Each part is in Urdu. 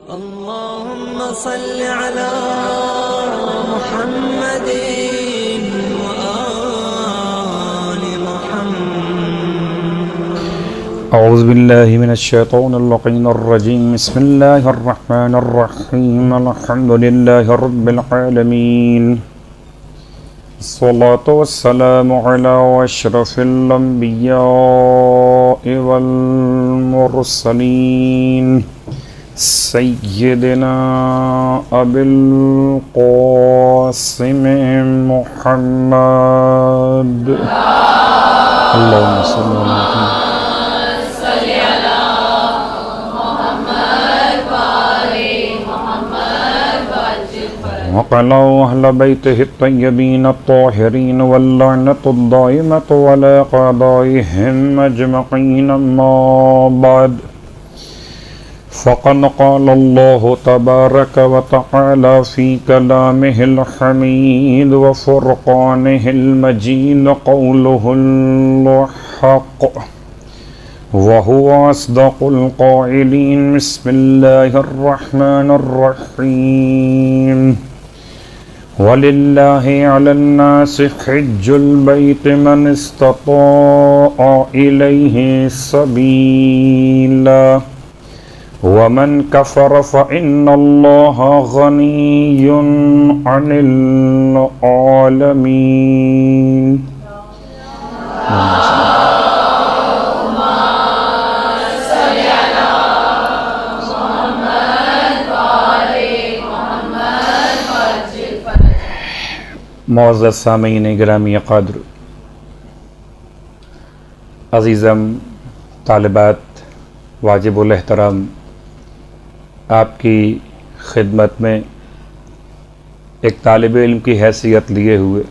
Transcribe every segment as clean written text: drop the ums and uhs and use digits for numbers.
اللهم صل على محمد وآل محمد. أعوذ بالله من الشيطان اللعين الرجيم. بسم الله الرحمن الرحيم. الحمد لله رب العالمين. الصلاة والسلام على أشرف الأنبياء والمرسلين سيدنا أبي القاسم محمد. اللهم صل على محمد. وقال أهل بيته الطيبين الطاهرين واللعنة الدائمة على أعدائهم أجمعين. أما بعد، فقد قال الله تبارك وتعالى في كلامه الحميد وفرقانه المجيد قوله الحق وهو أصدق القائلين. بسم الله الرحمن الرحيم. وَلِلَّهِ عَلَى النَّاسِ حِجُّ الْبَيْتِ مَنِ اسْتَطَاعَ إِلَيْهِ سَبِيلًا وَمَنْ كَفَرَ فَإِنَّ اللَّهَ غَنِيٌّ عَنِ الْعَالَمِينَ. معزز سامعین گرامی قدر، عزیزم طالبات، واجب الاحترام، آپ کی خدمت میں ایک طالب علم کی حیثیت لیے ہوئے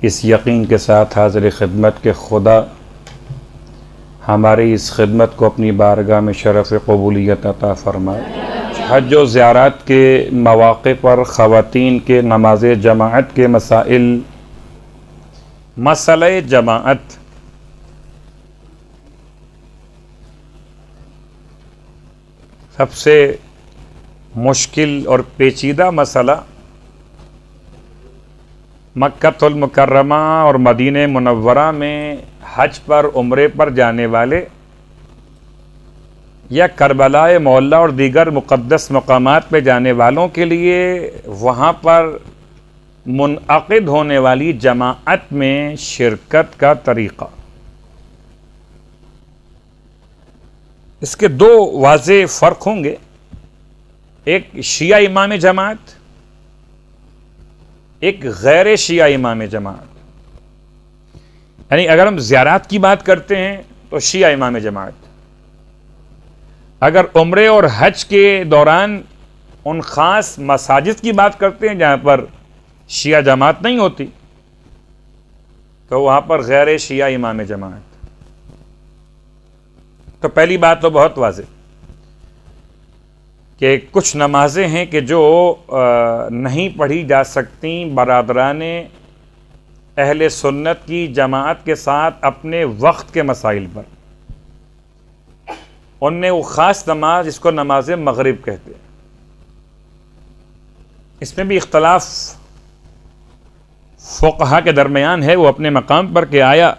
اس یقین کے ساتھ حاضر خدمت کے خدا ہماری اس خدمت کو اپنی بارگاہ میں شرف قبولیت عطا فرمائے. حج و زیارات کے مواقع پر خواتین کے نماز جماعت کے مسائل، مسئلہ جماعت سب سے مشکل اور پیچیدہ مسئلہ مکہ المکرمہ اور مدینہ منورہ میں حج پر عمرے پر جانے والے یا کربلا معلیٰ اور دیگر مقدس مقامات پہ جانے والوں کے لیے وہاں پر منعقد ہونے والی جماعت میں شرکت کا طریقہ. اس کے دو واضح فرق ہوں گے، ایک شیعہ امام جماعت، ایک غیر شیعہ امام جماعت. یعنی اگر ہم زیارات کی بات کرتے ہیں تو شیعہ امام جماعت، اگر عمرے اور حج کے دوران ان خاص مساجد کی بات کرتے ہیں جہاں پر شیعہ جماعت نہیں ہوتی تو وہاں پر غیر شیعہ امام جماعت. تو پہلی بات تو بہت واضح کہ کچھ نمازیں ہیں کہ جو نہیں پڑھی جا سکتی برادران اہل سنت کی جماعت کے ساتھ اپنے وقت کے مسائل پر. ان میں وہ خاص نماز جس کو نماز مغرب کہتے ہیں. اس میں بھی اختلاف فقہا کے درمیان ہے، وہ اپنے مقام پر کہ آیا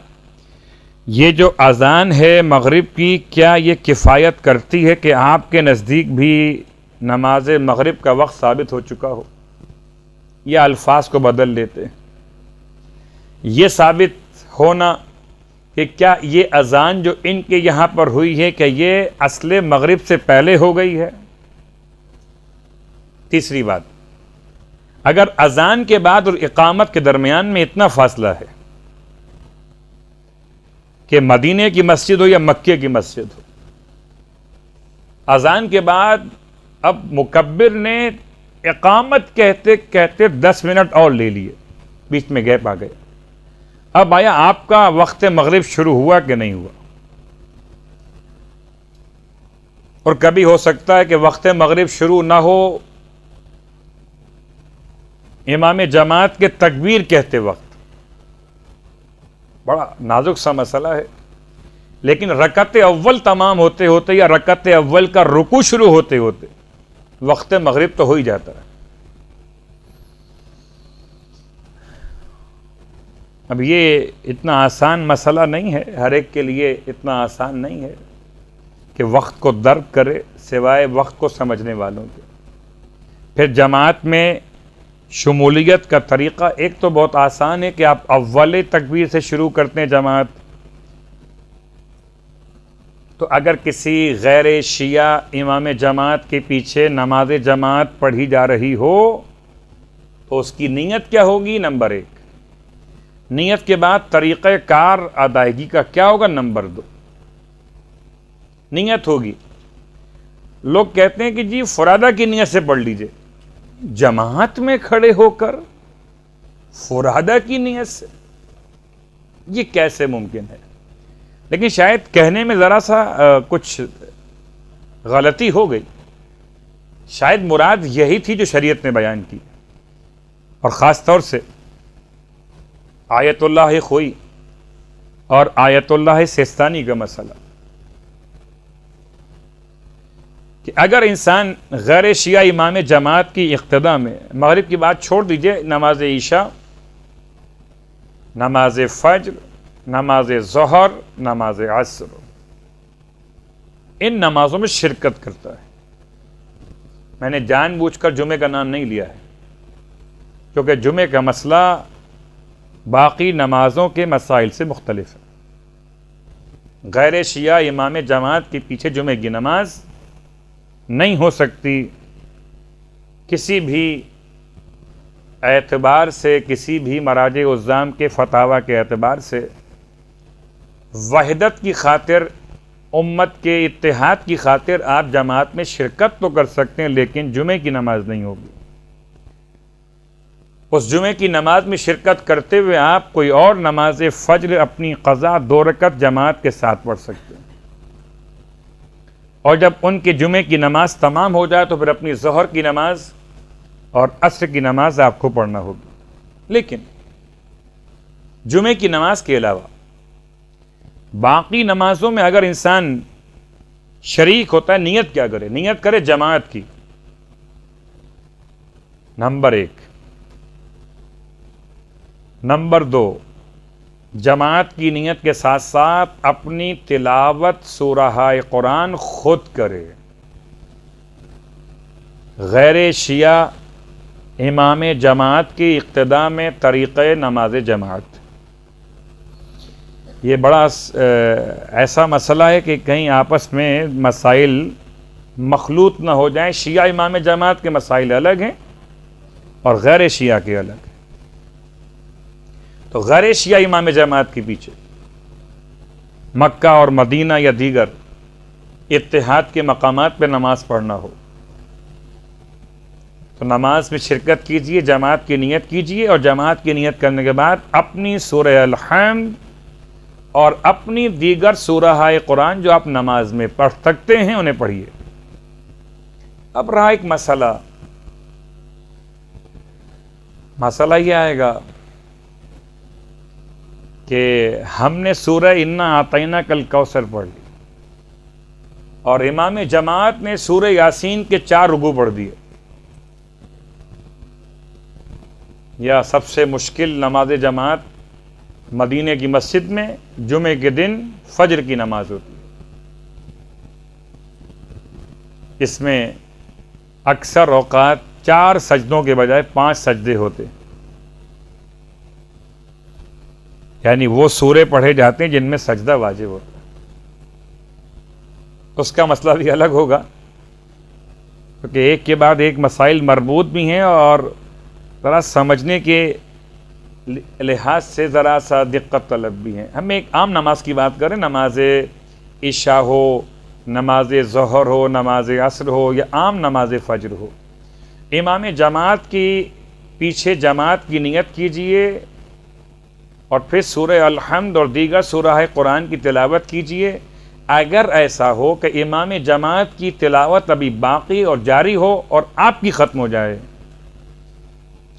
یہ جو اذان ہے مغرب کی کیا یہ کفایت کرتی ہے کہ آپ کے نزدیک بھی نماز مغرب کا وقت ثابت ہو چکا ہو، یا الفاظ کو بدل لیتے ہیں. یہ ثابت ہونا کہ کیا یہ اذان جو ان کے یہاں پر ہوئی ہے کہ یہ اصل مغرب سے پہلے ہو گئی ہے. تیسری بات، اگر اذان کے بعد اور اقامت کے درمیان میں اتنا فاصلہ ہے کہ مدینے کی مسجد ہو یا مکے کی مسجد ہو، اذان کے بعد اب مکبر نے اقامت کہتے کہتے 10 منٹ اور لے لیے، بیچ میں گیپ آ گیا. اب آیا آپ کا وقت مغرب شروع ہوا کہ نہیں ہوا؟ اور کبھی ہو سکتا ہے کہ وقت مغرب شروع نہ ہو امام جماعت کے تکبیر کہتے وقت. بڑا نازک سا مسئلہ ہے. لیکن رکعت اول تمام ہوتے ہوتے یا رکعت اول کا رکوع شروع ہوتے ہوتے وقت مغرب تو ہو ہی جاتا ہے. اب یہ اتنا آسان مسئلہ نہیں ہے، ہر ایک کے لیے اتنا آسان نہیں ہے کہ وقت کو درک کرے سوائے وقت کو سمجھنے والوں کے. پھر جماعت میں شمولیت کا طریقہ ایک تو بہت آسان ہے کہ آپ اول تکبیر سے شروع کرتے ہیں جماعت. تو اگر کسی غیر شیعہ امام جماعت کے پیچھے نماز جماعت پڑھی جا رہی ہو تو اس کی نیت کیا ہوگی؟ نمبر 1. نیت کے بعد طریقہ کار ادائیگی کا کیا ہوگا؟ نمبر 2. نیت ہوگی. لوگ کہتے ہیں کہ جی فرادہ کی نیت سے پڑھ لیجئے. جماعت میں کھڑے ہو کر فرادہ کی نیت سے یہ کیسے ممکن ہے؟ لیکن شاید کہنے میں ذرا سا کچھ غلطی ہو گئی. شاید مراد یہی تھی جو شریعت نے بیان کی، اور خاص طور سے آیت اللہ خوئی اور آیت اللہ سیستانی کا مسئلہ کہ اگر انسان غیر شیعہ امام جماعت کی اقتداء میں مغرب کی بات چھوڑ دیجئے، نماز عشاء، نماز فجر، نماز ظہر، نماز عصر، ان نمازوں میں شرکت کرتا ہے. میں نے جان بوجھ کر جمعے کا نام نہیں لیا ہے کیونکہ جمعے کا مسئلہ باقی نمازوں کے مسائل سے مختلف ہے. غیر شیعہ امام جماعت کے پیچھے جمعے کی نماز نہیں ہو سکتی کسی بھی اعتبار سے، کسی بھی مراجع عظام کے فتاوی کے اعتبار سے. وحدت کی خاطر، امت کے اتحاد کی خاطر آپ جماعت میں شرکت تو کر سکتے ہیں لیکن جمعے کی نماز نہیں ہوگی. اس جمعے کی نماز میں شرکت کرتے ہوئے آپ کوئی اور نماز فجر اپنی قضا 2 رکعت جماعت کے ساتھ پڑھ سکتے ہیں، اور جب ان کے جمعے کی نماز تمام ہو جائے تو پھر اپنی ظہر کی نماز اور عصر کی نماز آپ کو پڑھنا ہوگی. لیکن جمعے کی نماز کے علاوہ باقی نمازوں میں اگر انسان شریک ہوتا ہے، نیت کیا کرے؟ نیت کرے جماعت کی، نمبر 1. نمبر 2، جماعت کی نیت کے ساتھ ساتھ اپنی تلاوت سورہ قرآن خود کرے. غیر شیعہ امام جماعت کی اقتداء میں طریقہ نماز جماعت، یہ بڑا ایسا مسئلہ ہے کہ کہیں آپس میں مسائل مخلوط نہ ہو جائیں. شیعہ امام جماعت کے مسائل الگ ہیں اور غیر شیعہ کے الگ ہیں. تو غیر شیعہ امام جماعت کے پیچھے مکہ اور مدینہ یا دیگر اتحاد کے مقامات پہ نماز پڑھنا ہو تو نماز میں شرکت کیجئے، جماعت کی نیت کیجئے، اور جماعت کی نیت کرنے کے بعد اپنی سورہ الحمد اور اپنی دیگر سورہ قرآن جو آپ نماز میں پڑھ سکتے ہیں انہیں پڑھیے. اب رہا ایک مسئلہ یہ آئے گا کہ ہم نے سورہ انا اعطیناک الکوثر پڑھ لی اور امام جماعت نے سورہ یاسین کے 4 رکوع پڑھ دیے، یا سب سے مشکل نماز جماعت مدینہ کی مسجد میں جمعے کے دن فجر کی نماز ہوتی ہے. اس میں اکثر اوقات 4 سجدوں کے بجائے 5 سجدے ہوتے، یعنی وہ سورے پڑھے جاتے ہیں جن میں سجدہ واجب ہوتا ہے. اس کا مسئلہ بھی الگ ہوگا کیونکہ ایک کے بعد ایک مسائل مربوط بھی ہیں اور ذرا سمجھنے کے لحاظ سے ذرا سا دقت طلب بھی ہیں. ہم ایک عام نماز کی بات کریں، نماز عشاء ہو، نماز ظہر ہو، نماز عصر ہو یا عام نماز فجر ہو. امام جماعت کی پیچھے جماعت کی نیت کیجئے اور پھر سورہ الحمد اور دیگر سورہ قرآن کی تلاوت کیجئے. اگر ایسا ہو کہ امام جماعت کی تلاوت ابھی باقی اور جاری ہو اور آپ کی ختم ہو جائے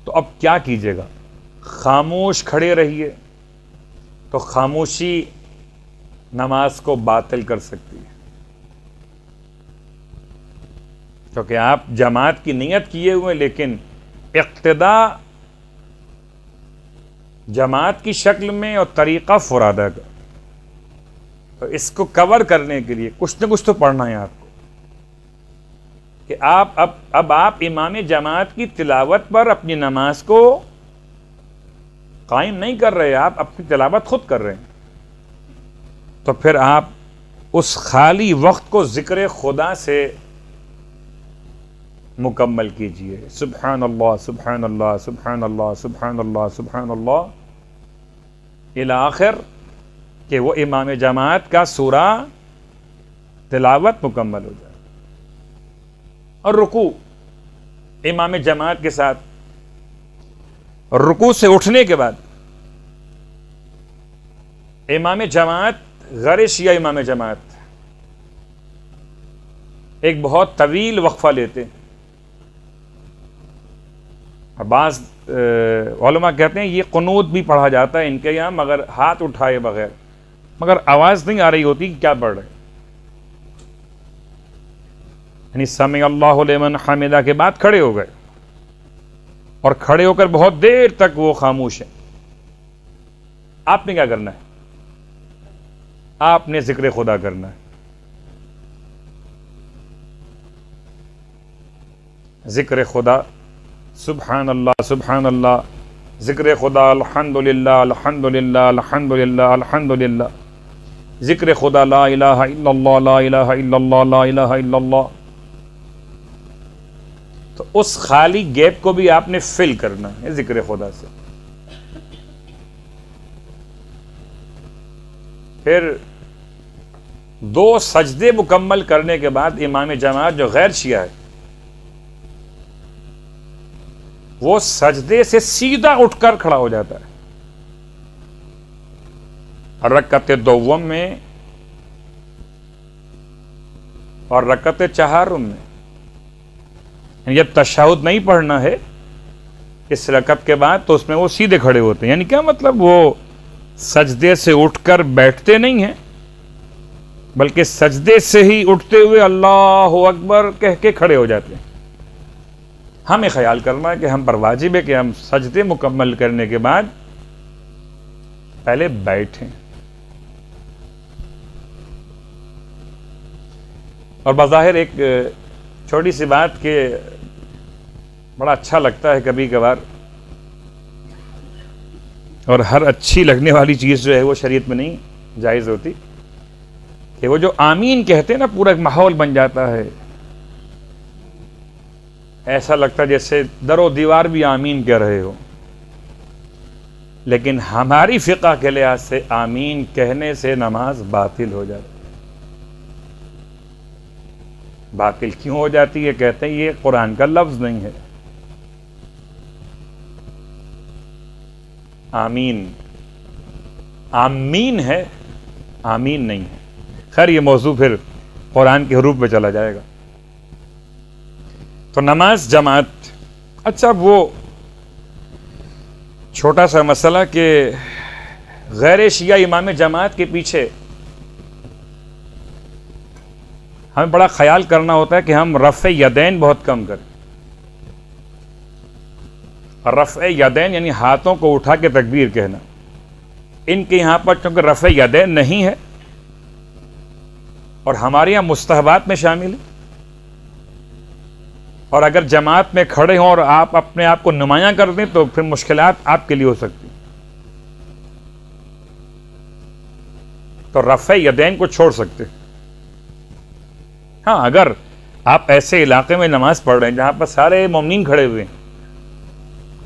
تو اب کیا کیجیے گا؟ خاموش کھڑے رہیے. تو خاموشی نماز کو باطل کر سکتی ہے، کیونکہ آپ جماعت کی نیت کیے ہوئے لیکن اقتدا جماعت کی شکل میں اور طریقہ فرادہ کا، تو اس کو کور کرنے کے لیے کچھ نہ کچھ تو پڑھنا ہے آپ کو، کہ آپ اب آپ امام جماعت کی تلاوت پر اپنی نماز کو قائم نہیں کر رہے، آپ اپنی تلاوت خود کر رہے ہیں، تو پھر آپ اس خالی وقت کو ذکر خدا سے مکمل کیجئے، سبحان اللہ سبحان اللہ سبحان اللہ سبحان اللہ سبحان اللہ الی آخر، کہ وہ امام جماعت کا سورہ تلاوت مکمل ہو جائے، اور رکوع امام جماعت کے ساتھ، اور رکوع سے اٹھنے کے بعد امام جماعت غیر شیعہ امام جماعت ایک بہت طویل وقفہ لیتے ہیں، بعض علماء کہتے ہیں یہ قنوت بھی پڑھا جاتا ہے ان کے یہاں، مگر ہاتھ اٹھائے بغیر، مگر آواز نہیں آ رہی ہوتی کہ کیا پڑھ رہے، یعنی سمع اللہ لمن حمدہ کے بعد کھڑے ہو گئے، اور کھڑے ہو کر بہت دیر تک وہ خاموش ہیں۔ آپ نے کیا کرنا ہے؟ آپ نے ذکر خدا کرنا ہے، ذکر خدا سبحان اللہ سبحان اللہ، ذکر خدا الحمدللہ الحمدللہ الحمدللہ الحمدللہ، ذکر خدا لا الہ الا اللہ لا الہ الا اللہ لا الہ الا اللہ۔ تو اس خالی گیپ کو بھی آپ نے فل کرنا ہے ذکر خدا سے۔ پھر 2 سجدے مکمل کرنے کے بعد امام جماعت جو غیر شیعہ ہے وہ سجدے سے سیدھا اٹھ کر کھڑا ہو جاتا ہے، رکعت دوم میں اور رکعت چہارم میں، جب تشہد نہیں پڑھنا ہے اس رکعت کے بعد تو اس میں وہ سیدھے کھڑے ہوتے ہیں، یعنی کیا مطلب، وہ سجدے سے اٹھ کر بیٹھتے نہیں ہیں بلکہ سجدے سے ہی اٹھتے ہوئے اللہ اکبر کہہ کے کھڑے ہو جاتے ہیں۔ ہمیں خیال کرنا ہے کہ ہم پر واجب ہے کہ ہم سجدے مکمل کرنے کے بعد پہلے بیٹھیں، اور بظاہر ایک چھوٹی سی بات کہ بڑا اچھا لگتا ہے کبھی کبھار، اور ہر اچھی لگنے والی چیز جو ہے وہ شریعت میں نہیں جائز ہوتی، کہ وہ جو آمین کہتے ہیں نا پورا ایک ماحول بن جاتا ہے، ایسا لگتا ہے جیسے در و دیوار بھی آمین کہہ رہے ہو، لیکن ہماری فقہ کے لحاظ سے آمین کہنے سے نماز باطل ہو جاتی ہے۔ باطل کیوں ہو جاتی ہے؟ کہتے ہیں یہ قرآن کا لفظ نہیں ہے، آمین آمین ہے، آمین نہیں ہے۔ خیر یہ موضوع پھر قرآن کے حروف پہ چلا جائے گا۔ تو نماز جماعت، اچھا وہ چھوٹا سا مسئلہ کہ غیر شیعہ امام جماعت کے پیچھے ہمیں بڑا خیال کرنا ہوتا ہے کہ ہم رفع یدین بہت کم کریں۔ رفع یدین یعنی ہاتھوں کو اٹھا کے تکبیر کہنا، ان کے یہاں پر چونکہ رفع یدین نہیں ہے اور ہمارے یہاں مستحبات میں شامل ہے، اور اگر جماعت میں کھڑے ہوں اور آپ اپنے آپ کو نمایاں کر دیں تو پھر مشکلات آپ کے لیے ہو سکتی، تو رفع یدین کو چھوڑ سکتے۔ ہاں اگر آپ ایسے علاقے میں نماز پڑھ رہے ہیں جہاں پر سارے مومنین کھڑے ہوئے ہیں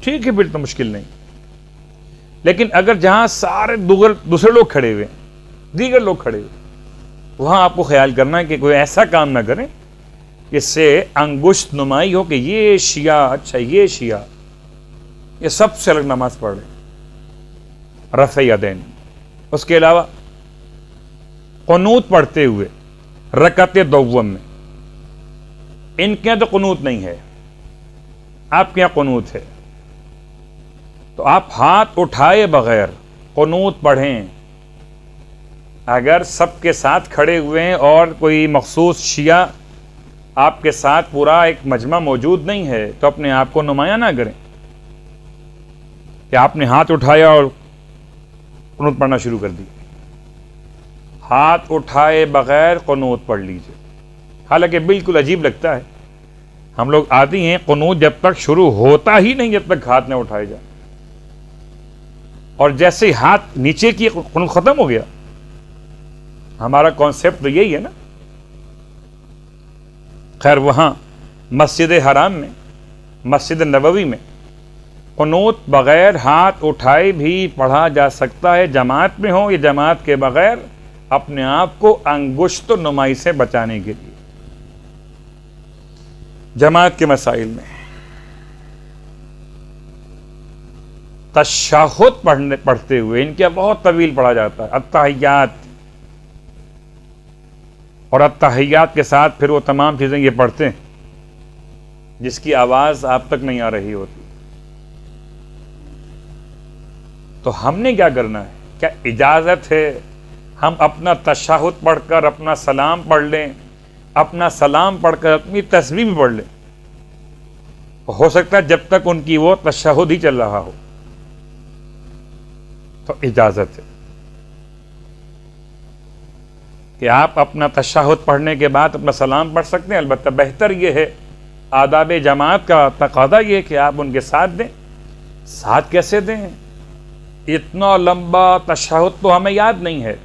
ٹھیک ہے، پھر تو مشکل نہیں، لیکن اگر جہاں سارے دوسرے لوگ کھڑے ہوئے ہیں، دیگر لوگ کھڑے ہوئے، وہاں آپ کو خیال کرنا ہے کہ کوئی ایسا کام نہ کریں جس سے انگشت نمائی ہو کہ یہ شیعہ، اچھا یہ شیعہ، یہ سب سے الگ نماز پڑھ رہے۔ رفع یدین، اس کے علاوہ قنوت پڑھتے ہوئے رکعت دوم میں، ان کے یہاں تو قنوت نہیں ہے، آپ کے یہاں قنوت ہے، تو آپ ہاتھ اٹھائے بغیر قنوت پڑھیں، اگر سب کے ساتھ کھڑے ہوئے ہیں اور کوئی مخصوص شیعہ آپ کے ساتھ پورا ایک مجمع موجود نہیں ہے تو اپنے آپ کو نمایاں نہ کریں کہ آپ نے ہاتھ اٹھایا اور قنوت پڑھنا شروع کر دی. ہاتھ اٹھائے بغیر قنوت پڑھ لیجئے. حالانکہ بالکل عجیب لگتا ہے, ہم لوگ آتی ہیں قنوت جب تک شروع ہوتا ہی نہیں جب تک ہاتھ نہ اٹھائے جائے, اور جیسے ہی ہاتھ نیچے کی قنوت ختم ہو گیا. ہمارا کانسیپٹ تو یہی ہے نا. خیر وہاں مسجد حرام میں, مسجد نبوی میں قنوت بغیر ہاتھ اٹھائے بھی پڑھا جا سکتا ہے, جماعت میں ہو یا جماعت کے بغیر, اپنے آپ کو انگشت نمائی سے بچانے کے لیے. جماعت کے مسائل میں تشہد پڑھتے ہوئے ان کے بہت طویل پڑھا جاتا ہے, التحیات, اور التحیات کے ساتھ پھر وہ تمام چیزیں یہ پڑھتے ہیں جس کی آواز آپ تک نہیں آ رہی ہوتی. تو ہم نے کیا کرنا ہے؟ کیا اجازت ہے ہم اپنا تشہد پڑھ کر اپنا سلام پڑھ لیں, اپنا سلام پڑھ کر اپنی تسبیح بھی پڑھ لیں؟ ہو سکتا ہے جب تک ان کی وہ تشہد ہی چل رہا ہو تو اجازت ہے کہ آپ اپنا تشہد پڑھنے کے بعد اپنا سلام پڑھ سکتے ہیں. البتہ بہتر یہ ہے, آداب جماعت کا تقاضا یہ ہے کہ آپ ان کے ساتھ دیں. ساتھ کیسے دیں؟ اتنا لمبا تشہد تو ہمیں یاد نہیں ہے.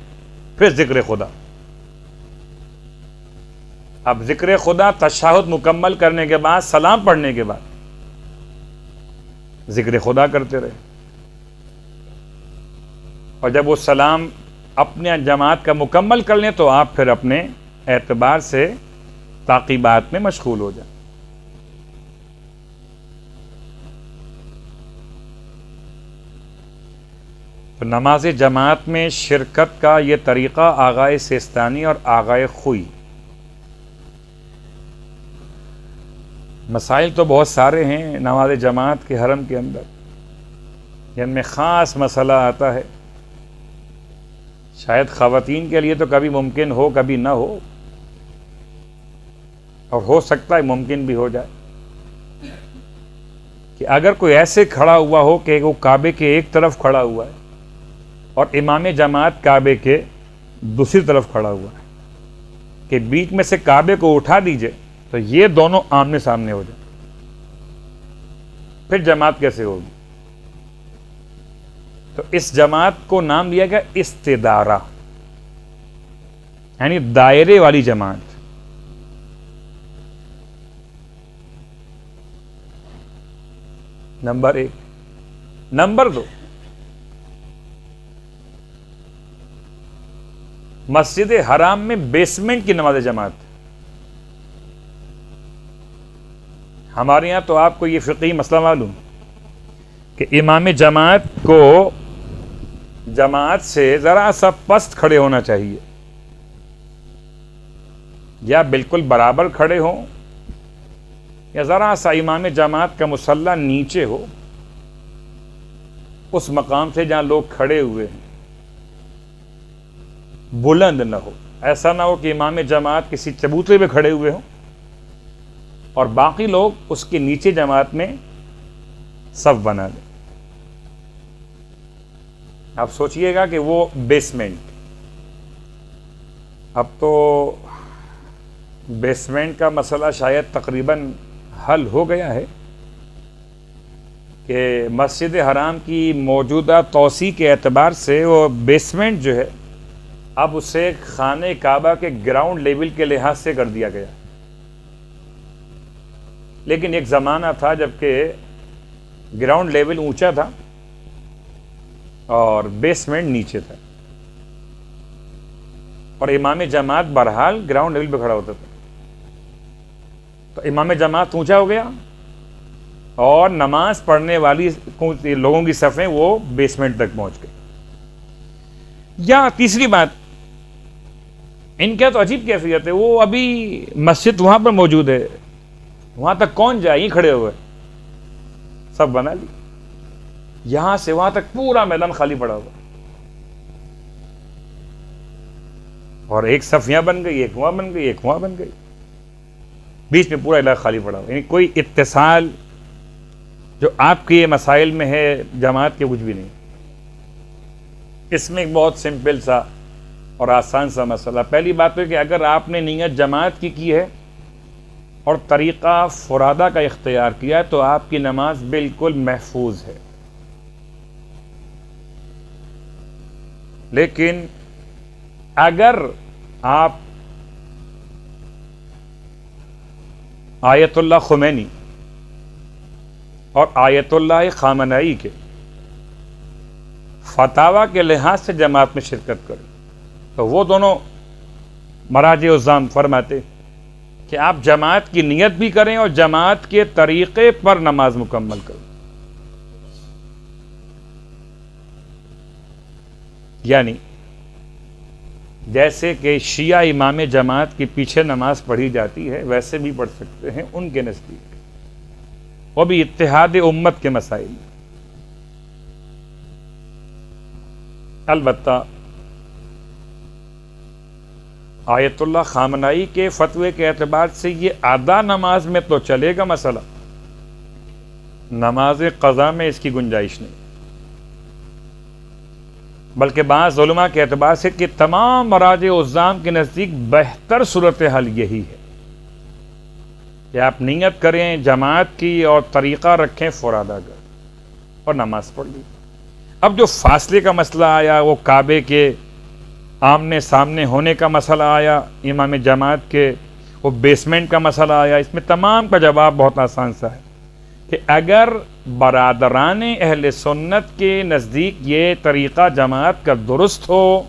پھر ذکر خدا. اب ذکر خدا تشہد مکمل کرنے کے بعد, سلام پڑھنے کے بعد ذکر خدا کرتے رہے, اور جب وہ سلام اپنے جماعت کا مکمل کر لیں تو آپ پھر اپنے اعتبار سے تعقیبات میں مشغول ہو جائیں. تو نماز جماعت میں شرکت کا یہ طریقہ آغائے سیستانی اور آغائے خوئی. مسائل تو بہت سارے ہیں نماز جماعت کے حرم کے اندر, جن میں خاص مسئلہ آتا ہے. شاید خواتین کے لیے تو کبھی ممکن ہو کبھی نہ ہو, اور ہو سکتا ہے ممکن بھی ہو جائے کہ اگر کوئی ایسے کھڑا ہوا ہو کہ وہ کعبے کے ایک طرف کھڑا ہوا ہے اور امام جماعت کعبے کے دوسری طرف کھڑا ہوا ہے, کہ بیچ میں سے کعبے کو اٹھا دیجئے تو یہ دونوں آمنے سامنے ہو جائیں, پھر جماعت کیسے ہوگی؟ تو اس جماعت کو نام دیا گیا استدارہ, یعنی دائرے والی جماعت. نمبر 1. نمبر 2, مسجد حرام میں بیسمنٹ کی نماز جماعت. ہمارے یہاں تو آپ کو یہ فقہی مسئلہ معلوم کہ امام جماعت کو جماعت سے ذرا سا پست کھڑے ہونا چاہیے, یا بالکل برابر کھڑے ہوں, یا ذرا سا امام جماعت کا مصلی نیچے ہو اس مقام سے جہاں لوگ کھڑے ہوئے ہیں, بلند نہ ہو. ایسا نہ ہو کہ امام جماعت کسی چبوترے پہ کھڑے ہوئے ہوں اور باقی لوگ اس کے نیچے جماعت میں صف بنا لیں. آپ سوچئے گا کہ وہ بیسمنٹ, اب تو بیسمنٹ کا مسئلہ شاید تقریباً حل ہو گیا ہے کہ مسجد حرام کی موجودہ توسیع کے اعتبار سے وہ بیسمنٹ جو ہے اب اسے خانہ کعبہ کے گراؤنڈ لیول کے لحاظ سے کر دیا گیا. لیکن ایک زمانہ تھا جب کہ گراؤنڈ لیول اونچا تھا اور بیسمنٹ نیچے تھا, اور امام جماعت بہرحال گراؤنڈ لیول پہ کھڑا ہوتا تھا. تو امام جماعت اونچا ہو گیا اور نماز پڑھنے والی لوگوں کی صفیں وہ بیسمنٹ تک پہنچ گئی. یا تیسری بات, ان کا تو عجیب کیفیت ہے, وہ ابھی مسجد وہاں پر موجود ہے, وہاں تک کون جائے, یہ کھڑے ہوئے سب بنا لی, یہاں سے وہاں تک پورا میدان خالی پڑا ہوا. اور ایک صف یہاں بن گئی، ایک وہاں بن گئی، ایک وہاں بن گئی، بیچ میں پورا علاقہ خالی پڑا ہوا، یعنی کوئی اتصال جو آپ کے مسائل میں ہے جماعت کے کچھ بھی نہیں۔ اس میں ایک بہت سمپل سا اور آسان سا مسئلہ، پہلی بات ہے کہ اگر آپ نے نیت جماعت کی ہے اور طریقہ فرادہ کا اختیار کیا ہے تو آپ کی نماز بالکل محفوظ ہے۔ لیکن اگر آپ آیت اللہ خمینی اور آیت اللہ خامنائی کے فتاوی کے لحاظ سے جماعت میں شرکت کریں تو وہ دونوں مراجع الزام فرماتے کہ آپ جماعت کی نیت بھی کریں اور جماعت کے طریقے پر نماز مکمل کریں۔ یعنی جیسے کہ شیعہ امام جماعت کے پیچھے نماز پڑھی جاتی ہے ویسے بھی پڑھ سکتے ہیں ان کے نزدیک، وہ بھی اتحاد امت کے مسائل میں۔ البتہ آیت اللہ خامنائی کے فتوے کے اعتبار سے یہ ادا نماز میں تو چلے گا مسئلہ، نماز قضا میں اس کی گنجائش نہیں، بلکہ بعض علماء کے اعتبار سے کہ تمام مراجع الزام کے نزدیک بہتر صورتحال یہی ہے کہ آپ نیت کریں جماعت کی اور طریقہ رکھیں فرادہ کا اور نماز پڑھ لی۔ اب جو فاصلے کا مسئلہ آیا، وہ کعبے کے آمنے سامنے ہونے کا مسئلہ آیا، امام جماعت کے وہ بیسمنٹ کا مسئلہ آیا، اس میں تمام کا جواب بہت آسان سا ہے کہ اگر برادران اہل سنت کے نزدیک یہ طریقہ جماعت کا درست ہو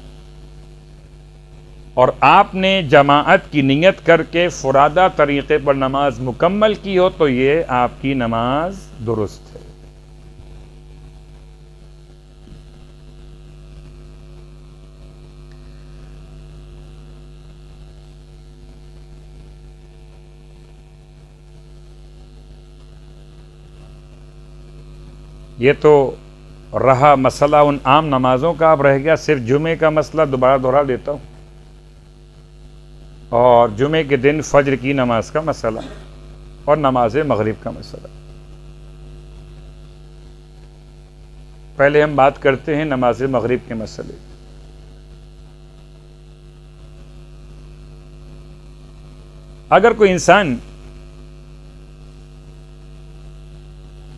اور آپ نے جماعت کی نیت کر کے فرادہ طریقے پر نماز مکمل کی ہو تو یہ آپ کی نماز درست ہے۔ یہ تو رہا مسئلہ ان عام نمازوں کا، اب رہ گیا صرف جمعے کا مسئلہ، دوبارہ دوہرا دیتا ہوں، اور جمعے کے دن فجر کی نماز کا مسئلہ اور نماز مغرب کا مسئلہ۔ پہلے ہم بات کرتے ہیں نماز مغرب کے مسئلے۔ اگر کوئی انسان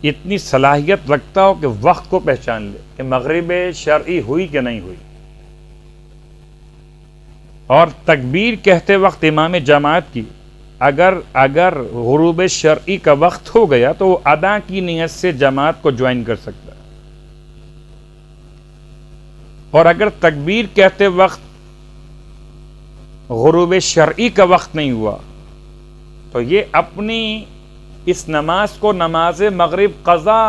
اتنی صلاحیت رکھتا ہو کہ وقت کو پہچان لے کہ مغرب شرعی ہوئی کہ نہیں ہوئی، اور تکبیر کہتے وقت امام جماعت کی اگر غروب شرعی کا وقت ہو گیا تو وہ ادا کی نیت سے جماعت کو جوائن کر سکتا ہے، اور اگر تکبیر کہتے وقت غروب شرعی کا وقت نہیں ہوا تو یہ اپنی اس نماز کو نماز مغرب قضا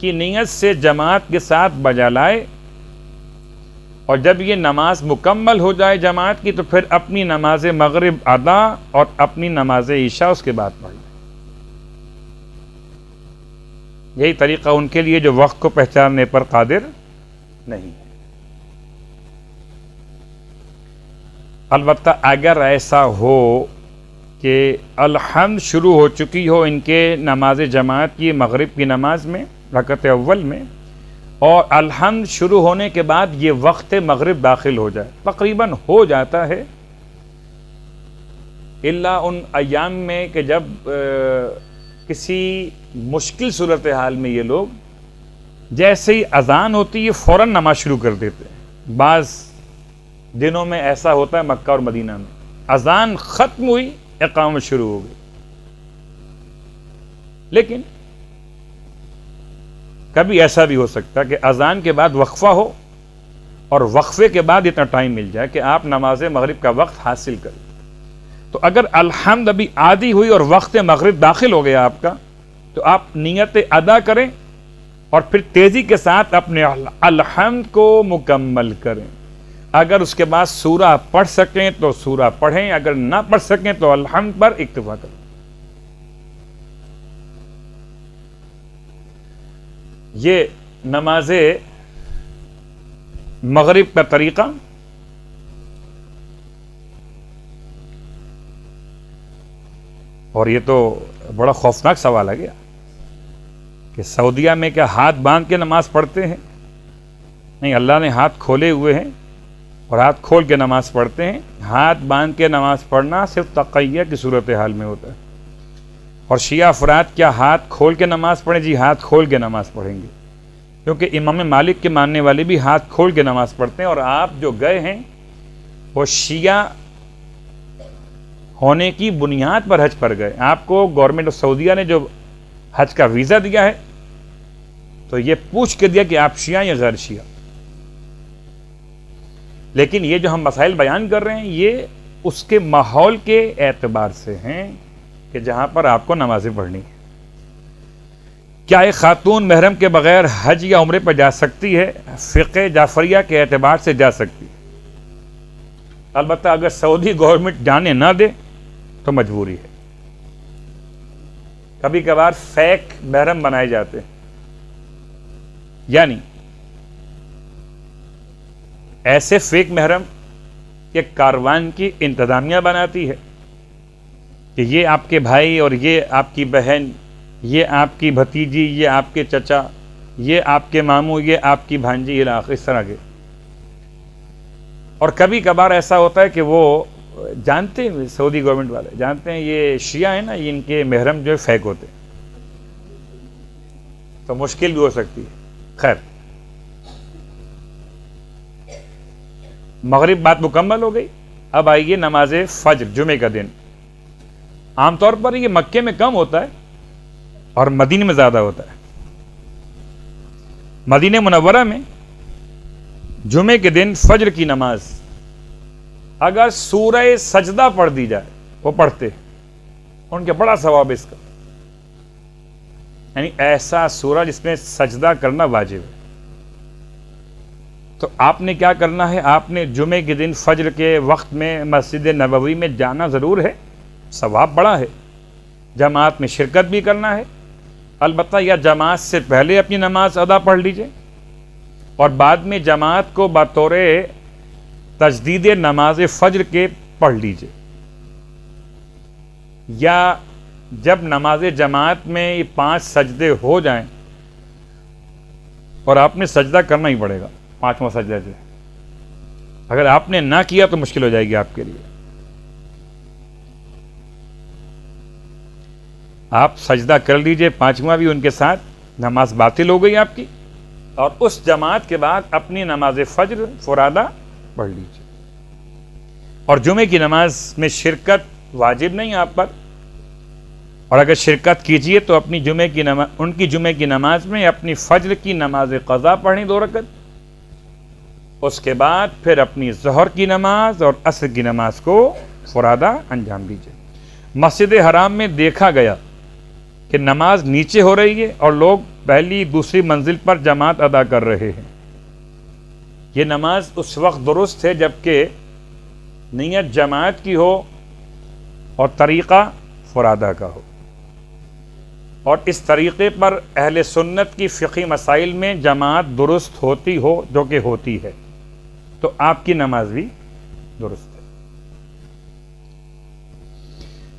کی نیت سے جماعت کے ساتھ بجا لائے، اور جب یہ نماز مکمل ہو جائے جماعت کی تو پھر اپنی نماز مغرب ادا اور اپنی نماز عشاء اس کے بعد پڑھ لیں۔ یہی طریقہ ان کے لیے جو وقت کو پہچاننے پر قادر نہیں ہے۔ البتہ اگر ایسا ہو کہ الحمد شروع ہو چکی ہو ان کے نماز جماعت کی مغرب کی نماز میں رکعت اول میں، اور الحمد شروع ہونے کے بعد یہ وقت مغرب داخل ہو جائے، تقریباً ہو جاتا ہے الا ان ایام میں کہ جب کسی مشکل صورتحال میں یہ لوگ جیسے ہی اذان ہوتی ہے فوراً نماز شروع کر دیتے ہیں۔ بعض دنوں میں ایسا ہوتا ہے مکہ اور مدینہ میں، اذان ختم ہوئی اقامت شروع ہو گئی، لیکن کبھی ایسا بھی ہو سکتا ہے کہ اذان کے بعد وقفہ ہو اور وقفے کے بعد اتنا ٹائم مل جائے کہ آپ نماز مغرب کا وقت حاصل کریں۔ تو اگر الحمد ابھی آدھی ہوئی اور وقت مغرب داخل ہو گیا آپ کا تو آپ نیت ادا کریں اور پھر تیزی کے ساتھ اپنے الحمد کو مکمل کریں۔ اگر اس کے بعد سورہ پڑھ سکیں تو سورہ پڑھیں، اگر نہ پڑھ سکیں تو الحمد پر اکتفا کریں۔ یہ نماز مغرب کا طریقہ اور یہ تو بڑا خوفناک سوال ہے گیا کہ سعودیہ میں کیا ہاتھ باندھ کے نماز پڑھتے ہیں؟ نہیں، اللہ نے ہاتھ کھولے ہوئے ہیں اور ہاتھ کھول کے نماز پڑھتے ہیں. ہاتھ باندھ کے نماز پڑھنا صرف تقیہ کی صورتحال میں ہوتا ہے. اور شیعہ افراد کیا ہاتھ کھول کے نماز پڑھیں؟ جی ہاتھ کھول کے نماز پڑھیں گے، کیونکہ امام مالک کے ماننے والے بھی ہاتھ کھول کے نماز پڑھتے ہیں. اور آپ جو گئے ہیں وہ شیعہ ہونے کی بنیاد پر حج پر گئے. آپ کو گورنمنٹ آف سعودیہ نے جو حج کا ویزا دیا ہے تو یہ پوچھ کے دیا کہ آپ شیعہ یا غیر شیعہ. لیکن یہ جو ہم مسائل بیان کر رہے ہیں یہ اس کے ماحول کے اعتبار سے ہیں کہ جہاں پر آپ کو نمازیں پڑھنی ہے. کیا ایک خاتون محرم کے بغیر حج یا عمرے پر جا سکتی ہے؟ فقہ جعفریہ کے اعتبار سے جا سکتی ہے، البتہ اگر سعودی گورنمنٹ جانے نہ دے تو مجبوری ہے. کبھی کبھار فیک محرم بنائے جاتے ہیں، یعنی ایسے فیک محرم کہ کاروان کی انتظامیہ بناتی ہے کہ یہ آپ کے بھائی اور یہ آپ کی بہن، یہ آپ کی بھتیجی، یہ آپ کے چچا، یہ آپ کے ماموں، یہ آپ کی بھانجی، اس طرح کے. اور کبھی کبھار ایسا ہوتا ہے کہ وہ جانتے ہیں، سعودی گورنمنٹ والے جانتے ہیں یہ شیعہ ہیں نا، یہ ان کے محرم جو ہے فیک ہوتے ہیں، تو مشکل بھی ہو سکتی ہے. خیر، مغرب بات مکمل ہو گئی. اب آئیے نماز فجر جمعے کا دن. عام طور پر یہ مکے میں کم ہوتا ہے اور مدینے میں زیادہ ہوتا ہے. مدینہ منورہ میں جمعے کے دن فجر کی نماز اگر سورہ سجدہ پڑھ دی جائے، وہ پڑھتے ان کے بڑا ثواب اس کا، یعنی ایسا سورہ جس میں سجدہ کرنا واجب ہے. تو آپ نے کیا کرنا ہے؟ آپ نے جمعے کے دن فجر کے وقت میں مسجد نبوی میں جانا ضرور ہے، ثواب بڑا ہے. جماعت میں شرکت بھی کرنا ہے، البتہ یا جماعت سے پہلے اپنی نماز ادا پڑھ لیجئے اور بعد میں جماعت کو بطور تجدید نماز فجر کے پڑھ لیجئے. یا جب نماز جماعت میں 5 سجدے ہو جائیں اور آپ نے سجدہ کرنا ہی پڑے گا، 5واں سجدہ جو ہے، اگر آپ نے نہ کیا تو مشکل ہو جائے گی آپ کے لیے. آپ سجدہ کر لیجئے 5واں بھی ان کے ساتھ، نماز باطل ہو گئی آپ کی، اور اس جماعت کے بعد اپنی نماز فجر فرادہ پڑھ لیجئے. اور جمعے کی نماز میں شرکت واجب نہیں آپ پر، اور اگر شرکت کیجئے تو اپنی جمعے کی نماز، ان کی جمعے کی نماز میں اپنی فجر کی نماز قضا پڑھیں 2 رکعت، اس کے بعد پھر اپنی ظہر کی نماز اور عصر کی نماز کو فرادہ انجام دیجئے. مسجد حرام میں دیکھا گیا کہ نماز نیچے ہو رہی ہے اور لوگ پہلی دوسری منزل پر جماعت ادا کر رہے ہیں. یہ نماز اس وقت درست ہے جبکہ نیت جماعت کی ہو اور طریقہ فرادہ کا ہو، اور اس طریقے پر اہل سنت کی فقہی مسائل میں جماعت درست ہوتی ہو، جو کہ ہوتی ہے، تو آپ کی نماز بھی درست ہے.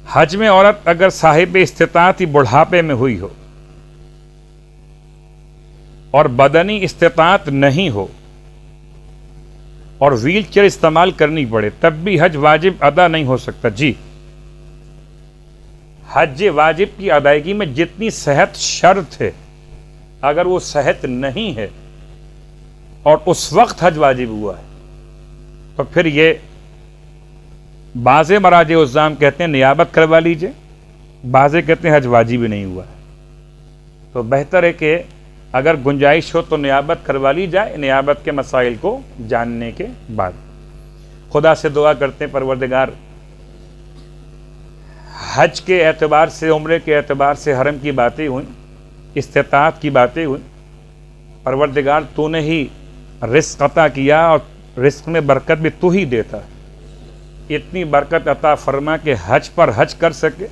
حج میں عورت اگر صاحب استطاعت بڑھاپے میں ہوئی ہو اور بدنی استطاعت نہیں ہو اور ویل چیئر استعمال کرنی پڑے، تب بھی حج واجب ادا نہیں ہو سکتا. جی، حج واجب کی ادائیگی میں جتنی صحت شرط ہے، اگر وہ صحت نہیں ہے اور اس وقت حج واجب ہوا ہے تو پھر یہ بعض مراجع الزام کہتے ہیں نیابت کروا لیجئے، بعض کہتے ہیں حج واجب ہی نہیں ہوا ہے. تو بہتر ہے کہ اگر گنجائش ہو تو نیابت کروا لی جائے، نیابت کے مسائل کو جاننے کے بعد. خدا سے دعا کرتے ہیں پروردگار حج کے اعتبار سے، عمرے کے اعتبار سے حرم کی باتیں ہوئیں، استطاعت کی باتیں ہوئیں، پروردگار تو نے ہی رزق عطا کیا اور رزق میں برکت بھی تو ہی دیتا ہے. اتنی برکت عطا فرما کہ حج پر حج کر سکے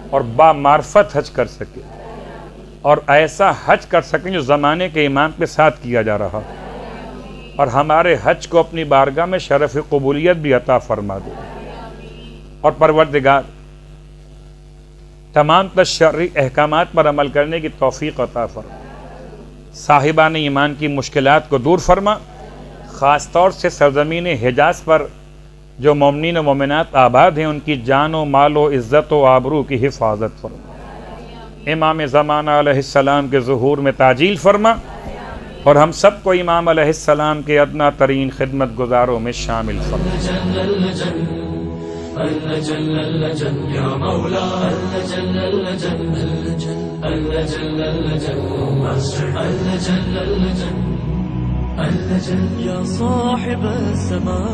اور با معرفت حج کر سکے، اور ایسا حج کر سکیں جو زمانے کے امام کے ساتھ کیا جا رہا، اور ہمارے حج کو اپنی بارگاہ میں شرف قبولیت بھی عطا فرما دے. اور پروردگار تمام تر شرعی احکامات پر عمل کرنے کی توفیق عطا فرما، صاحبان ایمان کی مشکلات کو دور فرما، خاص طور سے سرزمین حجاز پر جو مومنین و مومنات آباد ہیں ان کی جان و مال و عزت و آبرو کی حفاظت فرما، امام زمانہ علیہ السلام کے ظہور میں تعجیل فرما، اور ہم سب کو امام علیہ السلام کے ادنا ترین خدمت گزاروں میں شامل فرما۔ يا صاحب السماء